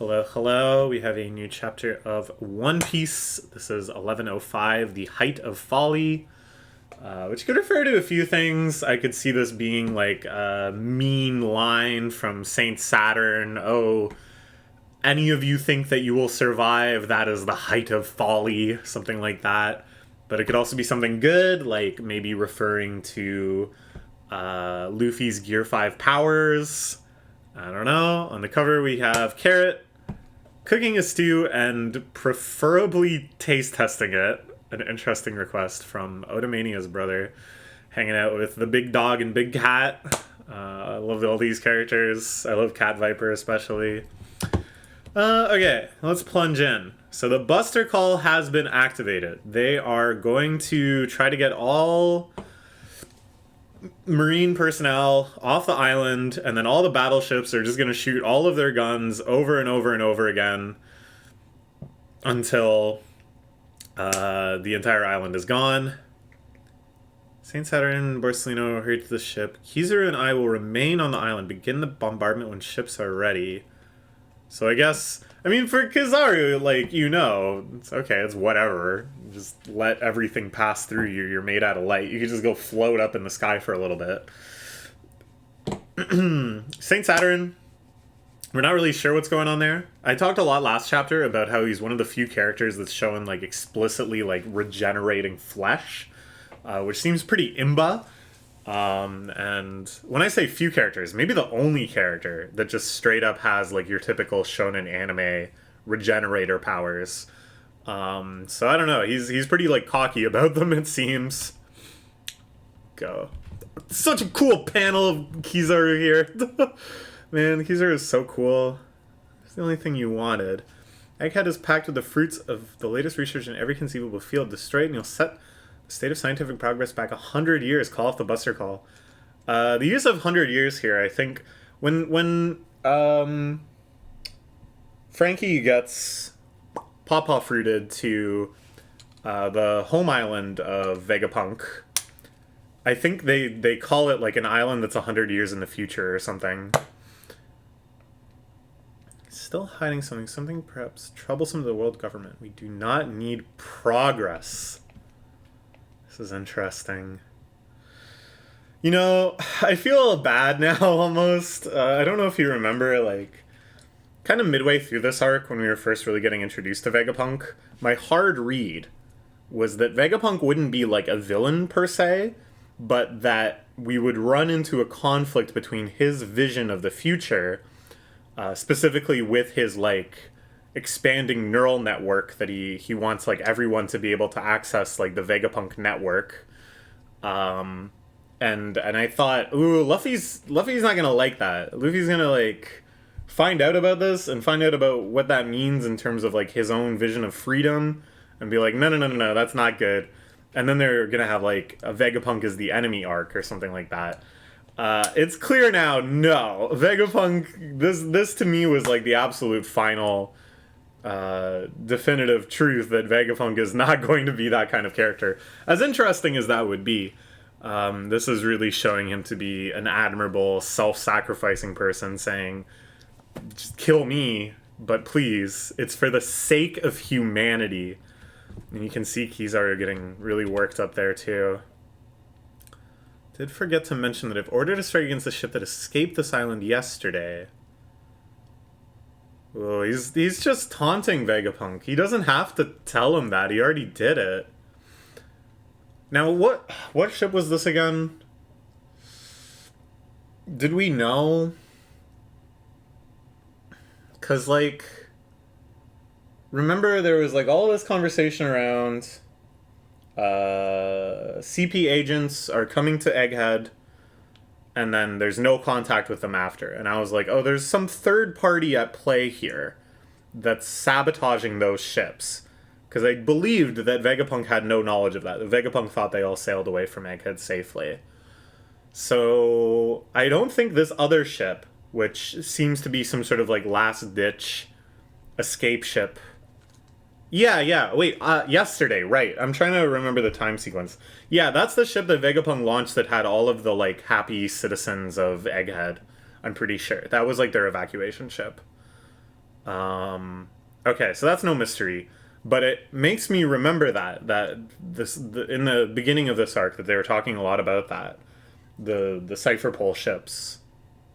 Hello, hello. We have a new chapter of One Piece. This is 1105, The Height of Folly, which could refer to a few things. I could see this being like a mean line from Saint Saturn. Oh, any of you think that you will survive? That is the height of folly, something like that. But it could also be something good, like maybe referring to Luffy's Gear 5 powers. I don't know. On the cover, we have Carrot cooking a stew and preferably taste testing it. An interesting request from Odomania's brother. Hanging out with the big dog and big cat. I love all these characters. I love Cat Viper especially. Okay, let's plunge in. So the Buster Call has been activated. They are going to try to get all Marine personnel off the island, and then all the battleships are just going to shoot all of their guns over and over and over again until the entire island is gone. Saint Saturn, Borsellino hurried to the ship. Kizaru and I will remain on the island. Begin the bombardment when ships are ready. So I guess, I mean, for Kizaru, like, it's okay, it's whatever. Just let everything pass through you. You're made out of light. You can just go float up in the sky for a little bit. Saint Saturn, we're not really sure what's going on there. I talked a lot last chapter about how he's one of the few characters that's showing, like, explicitly, like, regenerating flesh, which seems pretty imba. And when I say few characters, maybe the only character that just straight up has like your typical shonen anime regenerator powers. So I don't know. He's pretty like cocky about them, it seems. Go. Such a cool panel of Kizaru here. Man, Kizaru is so cool. It's the only thing you wanted. Egghead is packed with the fruits of the latest research in every conceivable field. Destroy it and you'll set state of scientific progress back 100 years. Call off the Buster Call. The use of 100 years here, I think, when Frankie gets Pawpaw fruited to the home island of Vegapunk, I think they call it like an island that's 100 years in the future or something. Still hiding something perhaps troublesome to the world government. We do not need progress. This is interesting. I feel bad now, almost. I don't know if you remember, like, kind of midway through this arc, when we were first really getting introduced to Vegapunk, my hard read was that Vegapunk wouldn't be, like, a villain, per se, but that we would run into a conflict between his vision of the future, specifically with his, like, expanding neural network that he wants like everyone to be able to access, like the Vegapunk network, and I thought, ooh, Luffy's not gonna like that. Luffy's gonna like find out about this and find out about what that means in terms of like his own vision of freedom and be like, no, that's not good. And then they're gonna have like a Vegapunk is the enemy arc or something like that. It's clear now, no, Vegapunk, this to me was like the absolute final definitive truth that Vegapunk is not going to be that kind of character. As interesting as that would be, this is really showing him to be an admirable, self-sacrificing person saying, just kill me, but please, it's for the sake of humanity. And you can see Kizaru getting really worked up there too. Did forget to mention that I've ordered a strike against the ship that escaped this island yesterday. Oh, he's just taunting Vegapunk. He doesn't have to tell him that. He already did it. Now, what ship was this again? Did we know? Because, like, remember there was, like, all this conversation around CP agents are coming to Egghead, and then there's no contact with them after. And I was like, oh, there's some third party at play here that's sabotaging those ships. Because I believed that Vegapunk had no knowledge of that. Vegapunk thought they all sailed away from Egghead safely. So I don't think this other ship, which seems to be some sort of like last-ditch escape ship. Yesterday, right. I'm trying to remember the time sequence. Yeah, that's the ship that Vegapunk launched that had all of the, like, happy citizens of Egghead. I'm pretty sure. That was, like, their evacuation ship. Okay, so that's no mystery, but it makes me remember in the beginning of this arc that they were talking a lot about that the cipher pole ships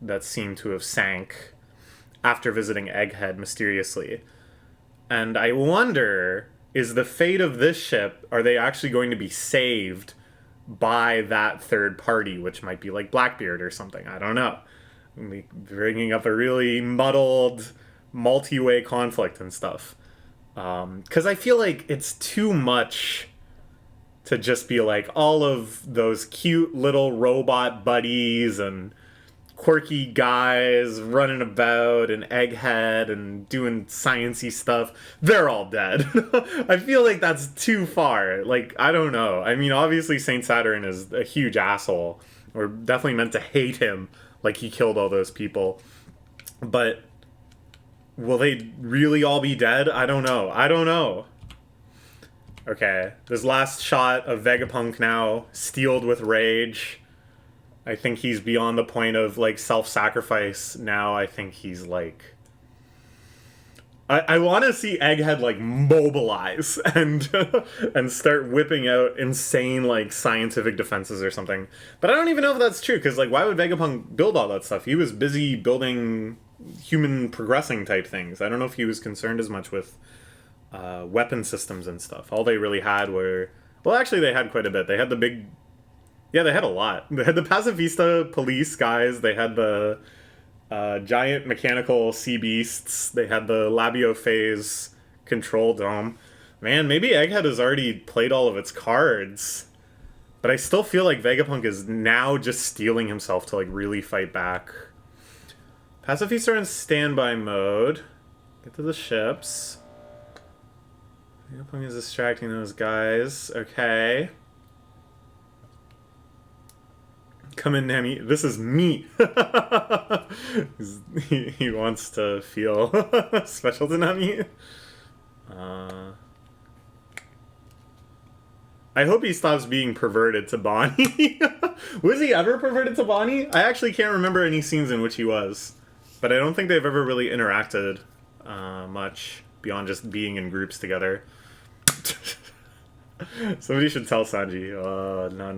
that seem to have sank after visiting Egghead mysteriously. And I wonder, is the fate of this ship, are they actually going to be saved by that third party, which might be like Blackbeard or something? I don't know. Bringing up a really muddled multi-way conflict and stuff. Because I feel like it's too much to just be like all of those cute little robot buddies and quirky guys running about and Egghead and doing sciencey stuff, they're all dead. I feel like that's too far. Like, I don't know. I mean, obviously Saint Saturn is a huge asshole. We're definitely meant to hate him, like he killed all those people. But will they really all be dead? I don't know. Okay, this last shot of Vegapunk now, steeled with rage. I think he's beyond the point of, like, self-sacrifice now. I think he's, like... I want to see Egghead, like, mobilize and and start whipping out insane, like, scientific defenses or something. But I don't even know if that's true, because, like, why would Vegapunk build all that stuff? He was busy building human progressing type things. I don't know if he was concerned as much with weapon systems and stuff. All they really had were... Well, actually, they had quite a bit. They had the big... Yeah, they had a lot. They had the Pacifista police guys. They had the giant mechanical sea beasts. They had the Labiophase control dome. Man, maybe Egghead has already played all of its cards. But I still feel like Vegapunk is now just steeling himself to, like, really fight back. Pacifista are in standby mode. Get to the ships. Vegapunk is distracting those guys. Okay. Come in, Nami. This is me. he wants to feel special to Nami. I hope he stops being perverted to Bonnie. Was he ever perverted to Bonnie? I actually can't remember any scenes in which he was. But I don't think they've ever really interacted much beyond just being in groups together. Somebody should tell Sanji. Oh, no.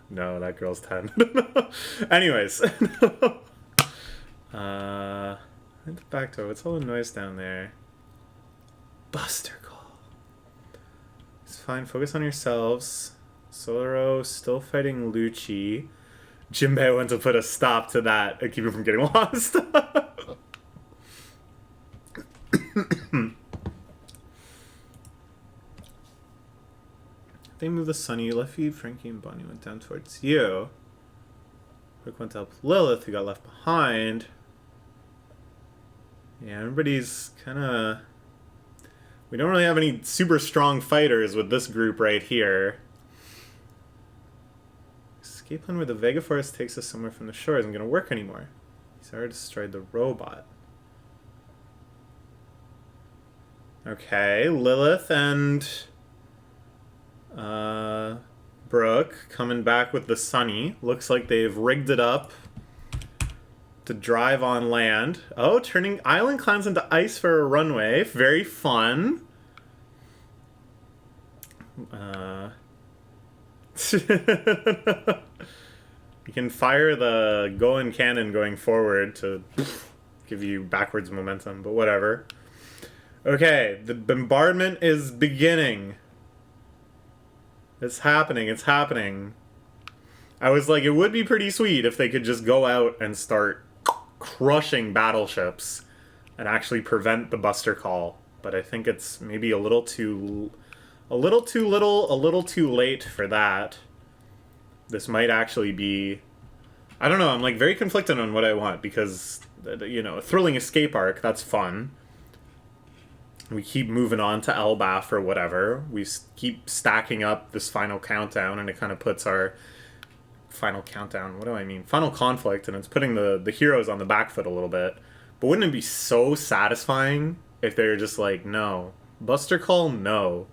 No, that girl's 10. Anyways. Back door. What's all the noise down there? Buster Call. It's fine. Focus on yourselves. Solaro still fighting Lucci. Jinbei went to put a stop to that and keep him from getting lost. They moved the Sunny. Left feed. Frankie and Bonnie went down towards you. Quick went to help Lilith, who got left behind. Yeah, everybody's kind of... We don't really have any super strong fighters with this group right here. Escape plan where the Vega Forest takes us somewhere from the shore isn't going to work anymore. He's already destroyed the robot. Okay, Lilith and... Brooke coming back with the Sunny. Looks like they've rigged it up to drive on land. Oh, turning island clans into ice for a runway. Very fun. You can fire the Goen cannon going forward to give you backwards momentum, but whatever. Okay, the bombardment is beginning. It's happening. I was like, it would be pretty sweet if they could just go out and start crushing battleships and actually prevent the Buster Call. But I think it's maybe a little too late for that. This might actually be... I don't know, I'm like very conflicted on what I want because, you know, a thrilling escape arc, that's fun. We keep moving on to Elbaf or whatever. We keep stacking up this final countdown, and it kind of puts our final countdown. What do I mean? Final conflict, and it's putting the heroes on the back foot a little bit. But wouldn't it be so satisfying if they were just like, no, Buster Call, no.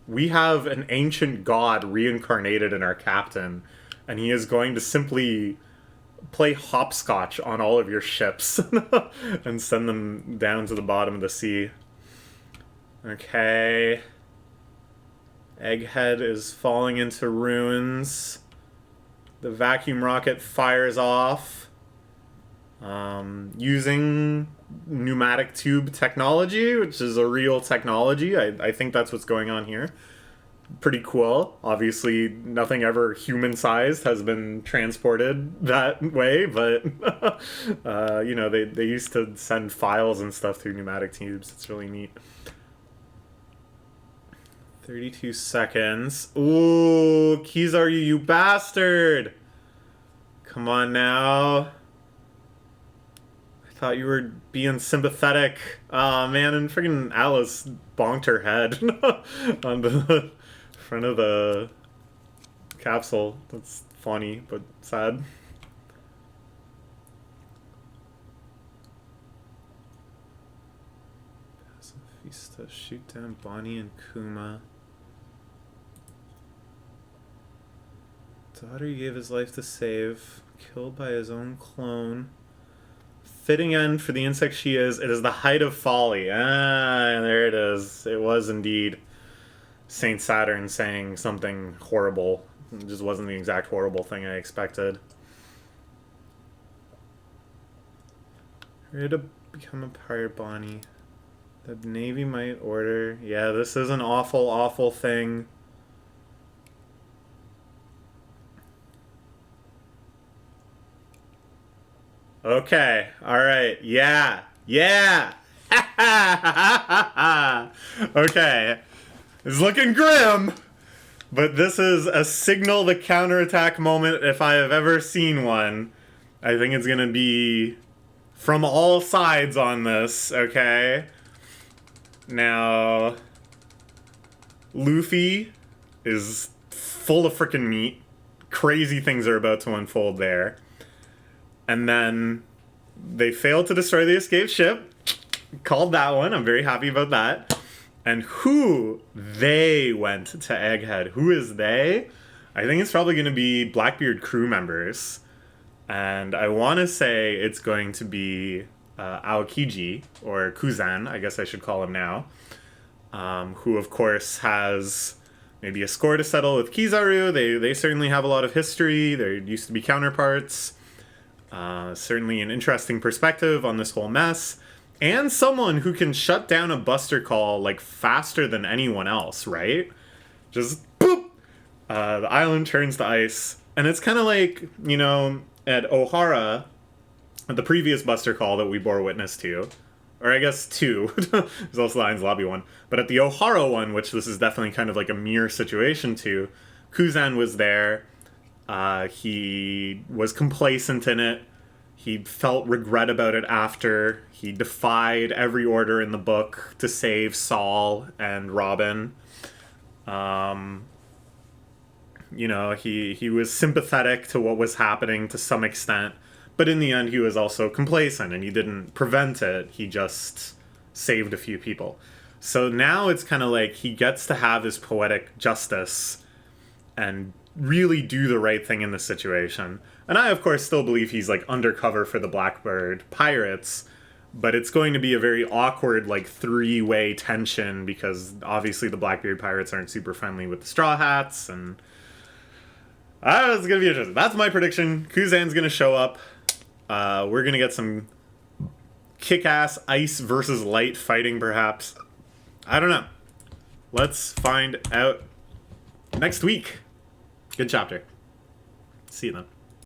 We have an ancient god reincarnated in our captain, and he is going to simply play hopscotch on all of your ships and send them down to the bottom of the sea. Okay. Egghead is falling into ruins. The vacuum rocket fires off. Using pneumatic tube technology, which is a real technology. I think that's what's going on here. Pretty cool. Obviously, nothing ever human-sized has been transported that way, but, you know, they used to send files and stuff through pneumatic tubes. It's really neat. 32 seconds. Ooh, Kizaru, you bastard! Come on now. I thought you were being sympathetic. Aw, man, and freaking Alice bonked her head on the front of the capsule. That's funny, but sad. Pacifista, shoot down Bonnie and Kuma. Daughter he gave his life to save, killed by his own clone. Fitting end for the insect she is. It is the height of folly. Ah, there it is. It was indeed Saint Saturn saying something horrible. It just wasn't the exact horrible thing I expected. Ready to become a pirate, Bonnie. The Navy might order. Yeah, this is an awful, awful thing. Okay, alright, yeah, yeah! Okay, it's looking grim, but this is a signal the counterattack moment if I have ever seen one. I think it's gonna be from all sides on this, okay? Now, Luffy is full of frickin' meat. Crazy things are about to unfold there. And then they failed to destroy the escaped ship. Called that one. I'm very happy about that. And who they went to Egghead. Who is they? I think it's probably going to be Blackbeard crew members. And I want to say it's going to be Aokiji, or Kuzan, I guess I should call him now. Who, of course, has maybe a score to settle with Kizaru. They certainly have a lot of history. There used to be counterparts. Certainly an interesting perspective on this whole mess. And someone who can shut down a buster call, like, faster than anyone else, right? Just, boop! The island turns to ice. And it's kind of like, you know, at Ohara, the previous buster call that we bore witness to, or I guess two, there's also the Ainz Lobby one, but at the Ohara one, which this is definitely kind of like a mirror situation to, Kuzan was there. He was complacent in it. He felt regret about it after. He defied every order in the book to save Saul and Robin. You know, he was sympathetic to what was happening to some extent, but in the end he was also complacent and he didn't prevent it. He just saved a few people. So now it's kind of like he gets to have his poetic justice and really do the right thing in this situation. And I, of course, still believe he's, like, undercover for the Blackbird Pirates, but it's going to be a very awkward, like, three-way tension, because obviously the Blackbeard Pirates aren't super friendly with the Straw Hats, and it's gonna be interesting. That's my prediction. Kuzan's gonna show up. We're gonna get some kick-ass ice versus light fighting, perhaps. I don't know. Let's find out next week. Good chapter. See you then.